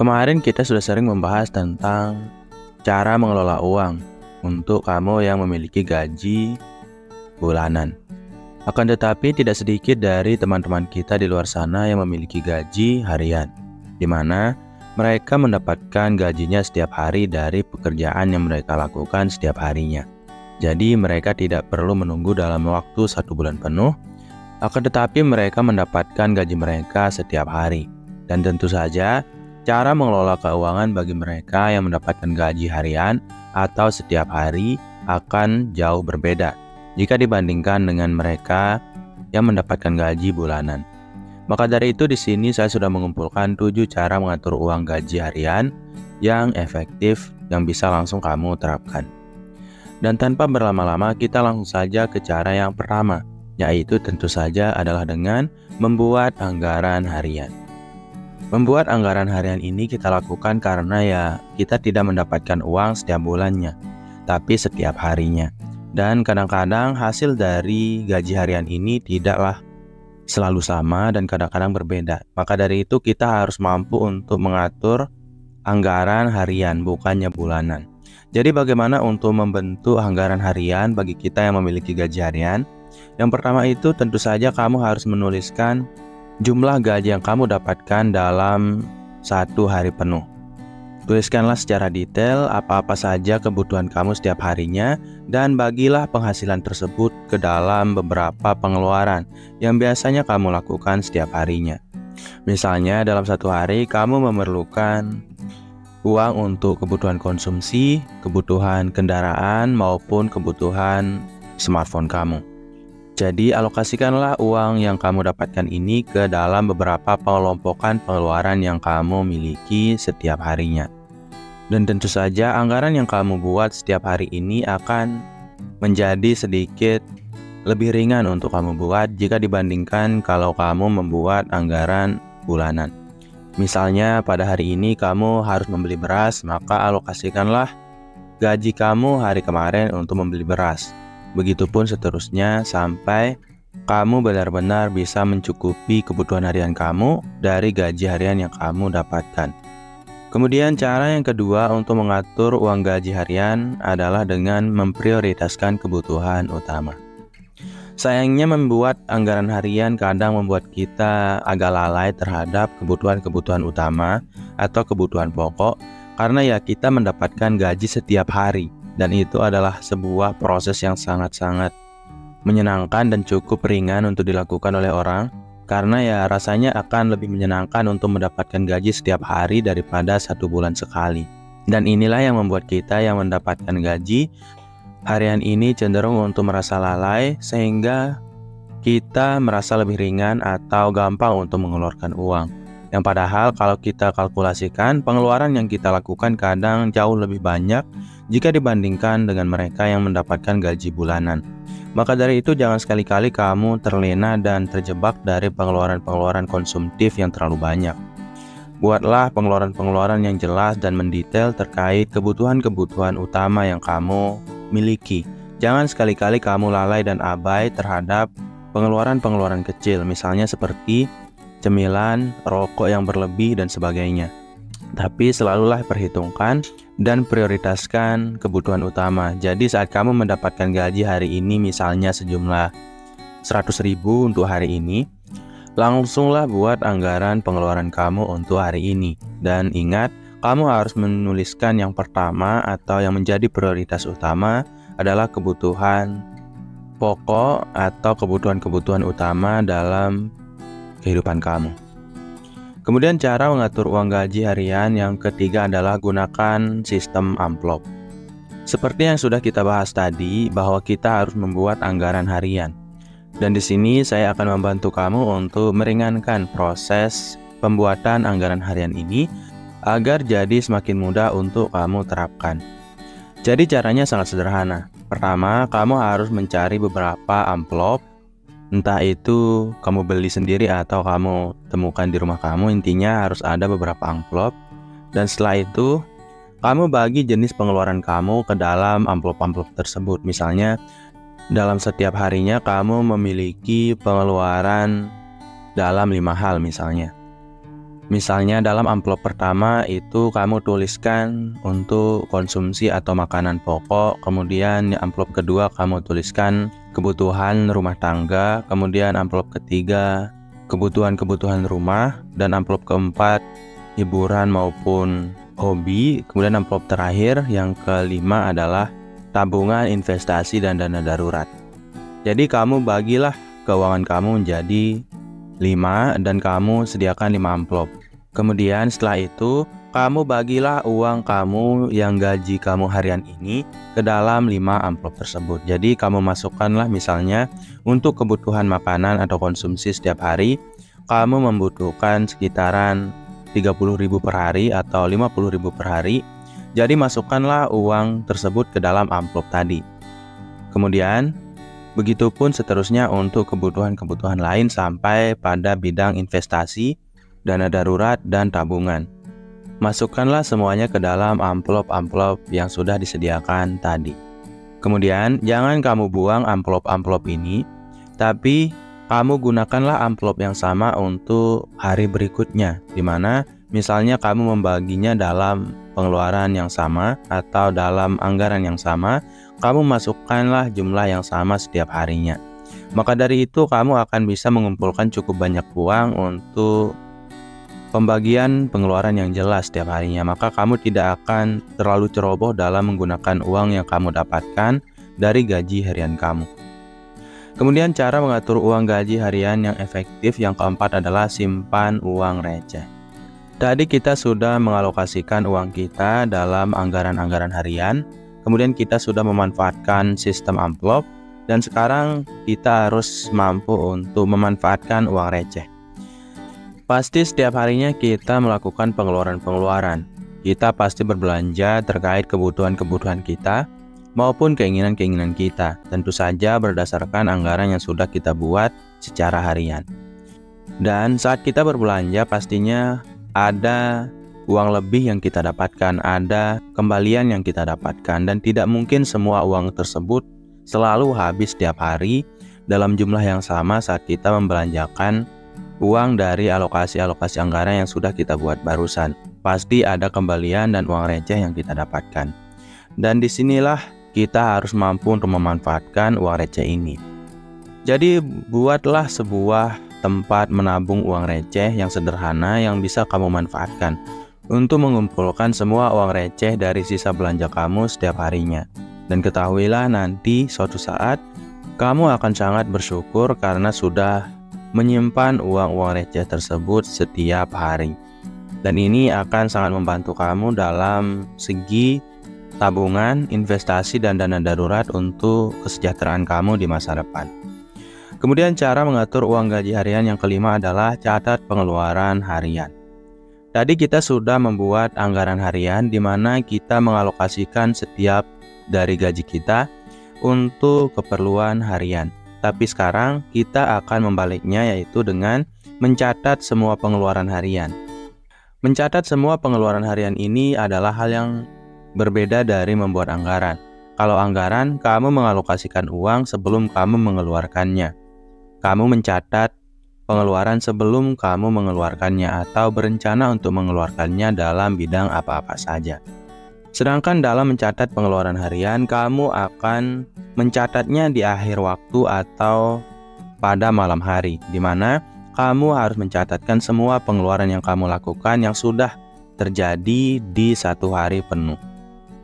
Kemarin kita sudah sering membahas tentang cara mengelola uang untuk kamu yang memiliki gaji bulanan. Akan tetapi tidak sedikit dari teman-teman kita di luar sana yang memiliki gaji harian, di mana mereka mendapatkan gajinya setiap hari dari pekerjaan yang mereka lakukan setiap harinya. Jadi mereka tidak perlu menunggu dalam waktu 1 bulan penuh, akan tetapi mereka mendapatkan gaji mereka setiap hari. Dan tentu saja, cara mengelola keuangan bagi mereka yang mendapatkan gaji harian atau setiap hari akan jauh berbeda jika dibandingkan dengan mereka yang mendapatkan gaji bulanan. Maka dari itu di sini saya sudah mengumpulkan 7 cara mengatur uang gaji harian yang efektif yang bisa langsung kamu terapkan. Dan tanpa berlama-lama kita langsung saja ke cara yang pertama, yaitu tentu saja adalah dengan membuat anggaran harian. Membuat anggaran harian ini kita lakukan karena ya kita tidak mendapatkan uang setiap bulannya, tapi setiap harinya. Dan kadang-kadang hasil dari gaji harian ini tidaklah selalu sama dan kadang-kadang berbeda. Maka dari itu kita harus mampu untuk mengatur anggaran harian, bukannya bulanan. Jadi bagaimana untuk membentuk anggaran harian bagi kita yang memiliki gaji harian? Yang pertama itu tentu saja kamu harus menuliskan jumlah gaji yang kamu dapatkan dalam 1 hari penuh. Tuliskanlah secara detail apa-apa saja kebutuhan kamu setiap harinya dan bagilah penghasilan tersebut ke dalam beberapa pengeluaran yang biasanya kamu lakukan setiap harinya. Misalnya dalam 1 hari kamu memerlukan uang untuk kebutuhan konsumsi, kebutuhan kendaraan maupun kebutuhan smartphone kamu. Jadi alokasikanlah uang yang kamu dapatkan ini ke dalam beberapa pengelompokan pengeluaran yang kamu miliki setiap harinya. Dan tentu saja anggaran yang kamu buat setiap hari ini akan menjadi sedikit lebih ringan untuk kamu buat jika dibandingkan kalau kamu membuat anggaran bulanan. Misalnya pada hari ini kamu harus membeli beras, maka alokasikanlah gaji kamu hari kemarin untuk membeli beras. Begitupun seterusnya sampai kamu benar-benar bisa mencukupi kebutuhan harian kamu dari gaji harian yang kamu dapatkan. Kemudian cara yang kedua untuk mengatur uang gaji harian adalah dengan memprioritaskan kebutuhan utama. Sayangnya membuat anggaran harian kadang membuat kita agak lalai terhadap kebutuhan-kebutuhan utama atau kebutuhan pokok karena ya kita mendapatkan gaji setiap hari. Dan itu adalah sebuah proses yang sangat-sangat menyenangkan dan cukup ringan untuk dilakukan oleh orang. Karena ya rasanya akan lebih menyenangkan untuk mendapatkan gaji setiap hari daripada 1 bulan sekali. Dan inilah yang membuat kita yang mendapatkan gaji harian ini cenderung untuk merasa lalai sehingga kita merasa lebih ringan atau gampang untuk mengeluarkan uang. Yang padahal kalau kita kalkulasikan pengeluaran yang kita lakukan kadang jauh lebih banyak jika dibandingkan dengan mereka yang mendapatkan gaji bulanan. Maka dari itu jangan sekali-kali kamu terlena dan terjebak dari pengeluaran-pengeluaran konsumtif yang terlalu banyak. Buatlah pengeluaran-pengeluaran yang jelas dan mendetail terkait kebutuhan-kebutuhan utama yang kamu miliki. Jangan sekali-kali kamu lalai dan abai terhadap pengeluaran-pengeluaran kecil, misalnya seperti cemilan, rokok yang berlebih, dan sebagainya. Tapi selalulah perhitungkan dan prioritaskan kebutuhan utama. Jadi saat kamu mendapatkan gaji hari ini misalnya sejumlah 100.000 untuk hari ini, langsunglah buat anggaran pengeluaran kamu untuk hari ini. Dan ingat, kamu harus menuliskan yang pertama atau yang menjadi prioritas utama adalah kebutuhan pokok atau kebutuhan-kebutuhan utama dalam kehidupan kamu. Kemudian cara mengatur uang gaji harian yang ketiga adalah gunakan sistem amplop. Seperti yang sudah kita bahas tadi bahwa kita harus membuat anggaran harian. Dan di sini saya akan membantu kamu untuk meringankan proses pembuatan anggaran harian ini agar jadi semakin mudah untuk kamu terapkan. Jadi caranya sangat sederhana. Pertama, kamu harus mencari beberapa amplop. Entah itu kamu beli sendiri atau kamu temukan di rumah kamu, intinya harus ada beberapa amplop. Dan setelah itu, kamu bagi jenis pengeluaran kamu ke dalam amplop-amplop tersebut. Misalnya, dalam setiap harinya kamu memiliki pengeluaran dalam 5 hal misalnya. Misalnya dalam amplop pertama itu kamu tuliskan untuk konsumsi atau makanan pokok, kemudian di amplop kedua kamu tuliskan kebutuhan rumah tangga, kemudian amplop ketiga kebutuhan-kebutuhan rumah, dan amplop keempat hiburan maupun hobi, kemudian amplop terakhir yang kelima adalah tabungan, investasi, dan dana darurat. Jadi kamu bagilah keuangan kamu menjadi 5 dan kamu sediakan 5 amplop. Kemudian setelah itu kamu bagilah uang kamu yang gaji kamu harian ini ke dalam 5 amplop tersebut. Jadi kamu masukkanlah misalnya untuk kebutuhan makanan atau konsumsi setiap hari kamu membutuhkan sekitaran 30.000 per hari atau 50.000 per hari. Jadi masukkanlah uang tersebut ke dalam amplop tadi. Kemudian begitupun seterusnya untuk kebutuhan-kebutuhan lain sampai pada bidang investasi, dana darurat, dan tabungan. Masukkanlah semuanya ke dalam amplop-amplop yang sudah disediakan tadi. Kemudian jangan kamu buang amplop-amplop ini, tapi kamu gunakanlah amplop yang sama untuk hari berikutnya, di mana misalnya kamu membaginya dalam pengeluaran yang sama atau dalam anggaran yang sama, kamu masukkanlah jumlah yang sama setiap harinya. Maka dari itu kamu akan bisa mengumpulkan cukup banyak uang untuk pembagian pengeluaran yang jelas setiap harinya. Maka kamu tidak akan terlalu ceroboh dalam menggunakan uang yang kamu dapatkan dari gaji harian kamu. Kemudian cara mengatur uang gaji harian yang efektif yang keempat adalah simpan uang receh. Tadi kita sudah mengalokasikan uang kita dalam anggaran-anggaran harian, kemudian kita sudah memanfaatkan sistem amplop, dan sekarang kita harus mampu untuk memanfaatkan uang receh. Pasti setiap harinya kita melakukan pengeluaran-pengeluaran. Kita pasti berbelanja terkait kebutuhan-kebutuhan kita maupun keinginan-keinginan kita. Tentu saja berdasarkan anggaran yang sudah kita buat secara harian. Dan saat kita berbelanja pastinya ada uang lebih yang kita dapatkan, ada kembalian yang kita dapatkan, dan tidak mungkin semua uang tersebut selalu habis setiap hari dalam jumlah yang sama saat kita membelanjakan uang dari alokasi-alokasi anggaran yang sudah kita buat barusan. Pasti ada kembalian dan uang receh yang kita dapatkan. Dan disinilah kita harus mampu untuk memanfaatkan uang receh ini. Jadi buatlah sebuah tempat menabung uang receh yang sederhana yang bisa kamu manfaatkan untuk mengumpulkan semua uang receh dari sisa belanja kamu setiap harinya. Dan ketahuilah nanti suatu saat kamu akan sangat bersyukur karena sudah menyimpan uang-uang receh tersebut setiap hari. Dan ini akan sangat membantu kamu dalam segi tabungan, investasi, dan dana darurat untuk kesejahteraan kamu di masa depan. Kemudian cara mengatur uang gaji harian yang kelima adalah catat pengeluaran harian. Tadi kita sudah membuat anggaran harian di mana kita mengalokasikan setiap dari gaji kita untuk keperluan harian. Tapi sekarang kita akan membaliknya, yaitu dengan mencatat semua pengeluaran harian. Mencatat semua pengeluaran harian ini adalah hal yang berbeda dari membuat anggaran. Kalau anggaran, kamu mengalokasikan uang sebelum kamu mengeluarkannya. Kamu mencatat pengeluaran sebelum kamu mengeluarkannya atau berencana untuk mengeluarkannya dalam bidang apa-apa saja. Sedangkan dalam mencatat pengeluaran harian, kamu akan mencatatnya di akhir waktu atau pada malam hari, di mana kamu harus mencatatkan semua pengeluaran yang kamu lakukan yang sudah terjadi di satu hari penuh.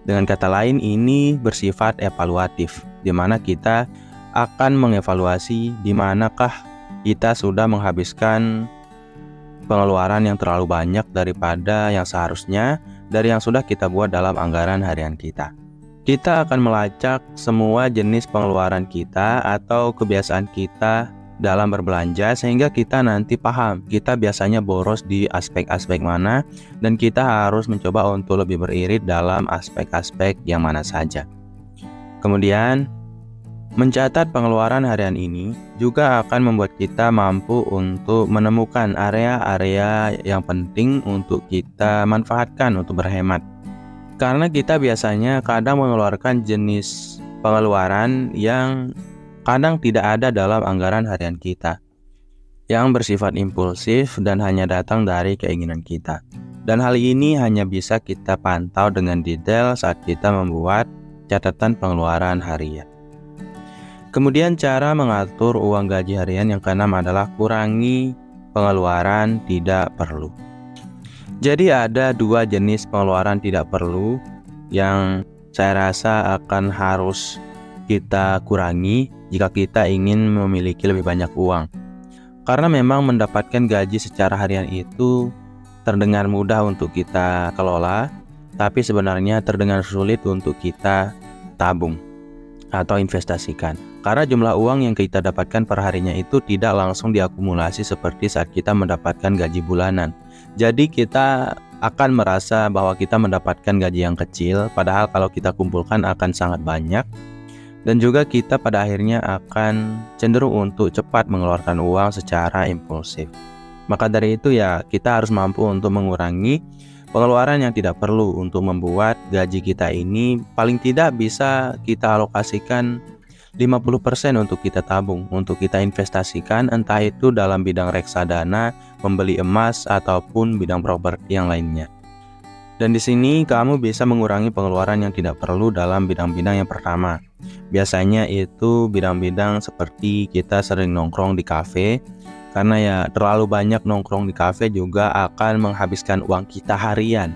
Dengan kata lain, ini bersifat evaluatif, di mana kita akan mengevaluasi di manakah kita sudah menghabiskan pengeluaran yang terlalu banyak daripada yang seharusnya dari yang sudah kita buat dalam anggaran harian kita. Kita akan melacak semua jenis pengeluaran kita atau kebiasaan kita dalam berbelanja sehingga kita nanti paham kita biasanya boros di aspek-aspek mana dan kita harus mencoba untuk lebih beririt dalam aspek-aspek yang mana saja. Kemudian, mencatat pengeluaran harian ini juga akan membuat kita mampu untuk menemukan area-area yang penting untuk kita manfaatkan untuk berhemat. Karena kita biasanya kadang mengeluarkan jenis pengeluaran yang kadang tidak ada dalam anggaran harian kita. yang bersifat impulsif dan hanya datang dari keinginan kita. Dan hal ini hanya bisa kita pantau dengan detail saat kita membuat catatan pengeluaran harian. Kemudian cara mengatur uang gaji harian yang keenam adalah kurangi pengeluaran tidak perlu. Jadi ada dua jenis pengeluaran tidak perlu yang saya rasa akan harus kita kurangi jika kita ingin memiliki lebih banyak uang. Karena memang mendapatkan gaji secara harian itu terdengar mudah untuk kita kelola, tapi sebenarnya terdengar sulit untuk kita tabung atau investasikan. Karena jumlah uang yang kita dapatkan per harinya itu tidak langsung diakumulasi seperti saat kita mendapatkan gaji bulanan. Jadi kita akan merasa bahwa kita mendapatkan gaji yang kecil, padahal kalau kita kumpulkan akan sangat banyak. Dan juga kita pada akhirnya akan cenderung untuk cepat mengeluarkan uang secara impulsif. Maka dari itu ya kita harus mampu untuk mengurangi pengeluaran yang tidak perlu untuk membuat gaji kita ini paling tidak bisa kita alokasikan 50% untuk kita tabung, untuk kita investasikan, entah itu dalam bidang reksadana, membeli emas, ataupun bidang properti yang lainnya. Dan di sini kamu bisa mengurangi pengeluaran yang tidak perlu dalam bidang-bidang yang pertama. Biasanya itu bidang-bidang seperti kita sering nongkrong di kafe, karena ya terlalu banyak nongkrong di kafe juga akan menghabiskan uang kita harian.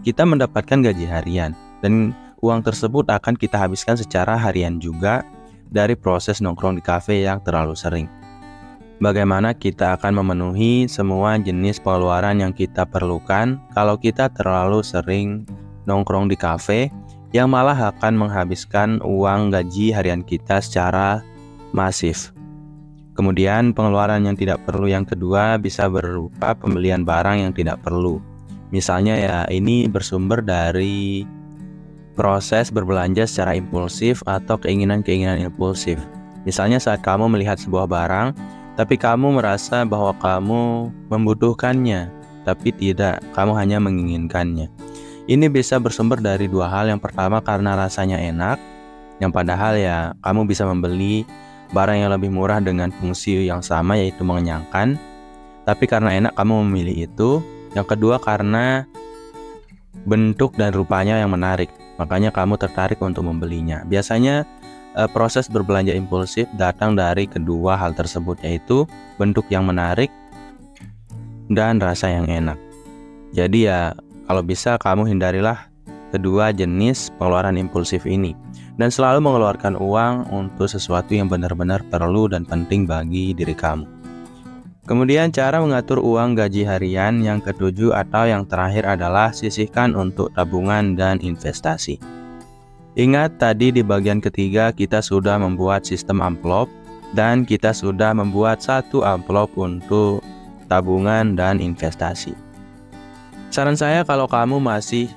Kita mendapatkan gaji harian dan uang tersebut akan kita habiskan secara harian juga dari proses nongkrong di kafe yang terlalu sering. Bagaimana kita akan memenuhi semua jenis pengeluaran yang kita perlukan kalau kita terlalu sering nongkrong di kafe yang malah akan menghabiskan uang gaji harian kita secara masif. Kemudian pengeluaran yang tidak perlu yang kedua bisa berupa pembelian barang yang tidak perlu. Misalnya ya ini bersumber dari proses berbelanja secara impulsif atau keinginan-keinginan impulsif. Misalnya saat kamu melihat sebuah barang, tapi kamu merasa bahwa kamu membutuhkannya, tapi tidak, kamu hanya menginginkannya. Ini bisa bersumber dari dua hal. Yang pertama karena rasanya enak, yang padahal ya kamu bisa membeli barang yang lebih murah dengan fungsi yang sama yaitu mengenyangkan, tapi karena enak kamu memilih itu. Yang kedua karena bentuk dan rupanya yang menarik, makanya kamu tertarik untuk membelinya. Biasanya proses berbelanja impulsif datang dari kedua hal tersebut, yaitu bentuk yang menarik dan rasa yang enak. Jadi ya kalau bisa kamu hindarilah kedua jenis pengeluaran impulsif ini dan selalu mengeluarkan uang untuk sesuatu yang benar-benar perlu dan penting bagi diri kamu. Kemudian cara mengatur uang gaji harian yang ketujuh atau yang terakhir adalah sisihkan untuk tabungan dan investasi. Ingat tadi di bagian ketiga kita sudah membuat sistem amplop dan kita sudah membuat satu amplop untuk tabungan dan investasi. Saran saya kalau kamu masih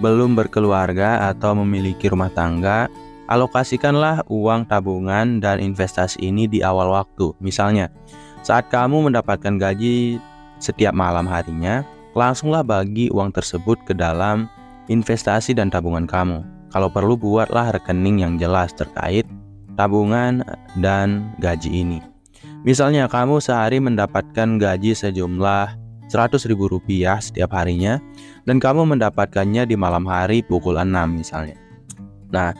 belum berkeluarga atau memiliki rumah tangga, alokasikanlah uang tabungan dan investasi ini di awal waktu. Misalnya, saat kamu mendapatkan gaji setiap malam harinya, langsunglah bagi uang tersebut ke dalam investasi dan tabungan kamu. Kalau perlu buatlah rekening yang jelas terkait tabungan dan gaji ini. Misalnya kamu sehari mendapatkan gaji sejumlah Rp100.000 setiap harinya dan kamu mendapatkannya di malam hari pukul 6 misalnya. Nah,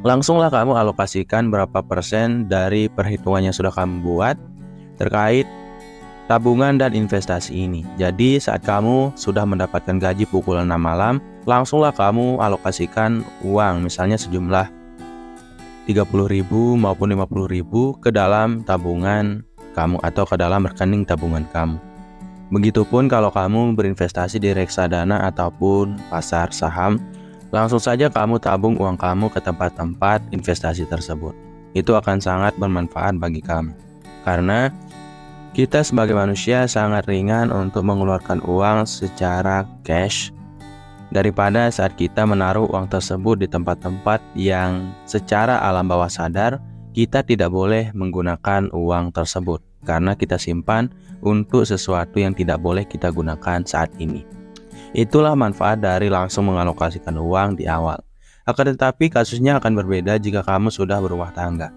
langsunglah kamu alokasikan berapa persen dari perhitungan yang sudah kamu buat terkait tabungan dan investasi ini. Jadi saat kamu sudah mendapatkan gaji pukul 6 malam, langsunglah kamu alokasikan uang misalnya sejumlah 30.000 maupun 50.000 ke dalam tabungan kamu atau ke dalam rekening tabungan kamu. Begitupun kalau kamu berinvestasi di reksadana ataupun pasar saham, langsung saja kamu tabung uang kamu ke tempat-tempat investasi tersebut. Itu akan sangat bermanfaat bagi kamu. Karena kita sebagai manusia sangat ringan untuk mengeluarkan uang secara cash daripada saat kita menaruh uang tersebut di tempat-tempat yang secara alam bawah sadar kita tidak boleh menggunakan uang tersebut karena kita simpan untuk sesuatu yang tidak boleh kita gunakan saat ini. Itulah manfaat dari langsung mengalokasikan uang di awal. Akan tetapi kasusnya akan berbeda jika kamu sudah berumah tangga.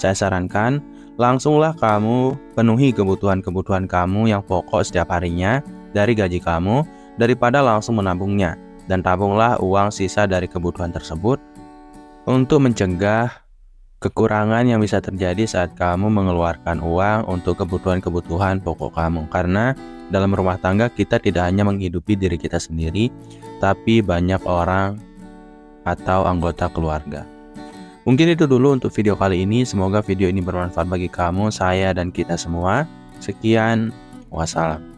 Saya sarankan langsunglah kamu penuhi kebutuhan-kebutuhan kamu yang pokok setiap harinya dari gaji kamu daripada langsung menabungnya. Dan tabunglah uang sisa dari kebutuhan tersebut untuk mencegah kekurangan yang bisa terjadi saat kamu mengeluarkan uang untuk kebutuhan-kebutuhan pokok kamu. Karena dalam rumah tangga kita tidak hanya menghidupi diri kita sendiri, tapi banyak orang atau anggota keluarga. Mungkin itu dulu untuk video kali ini. Semoga video ini bermanfaat bagi kamu, saya, dan kita semua. Sekian, wassalam.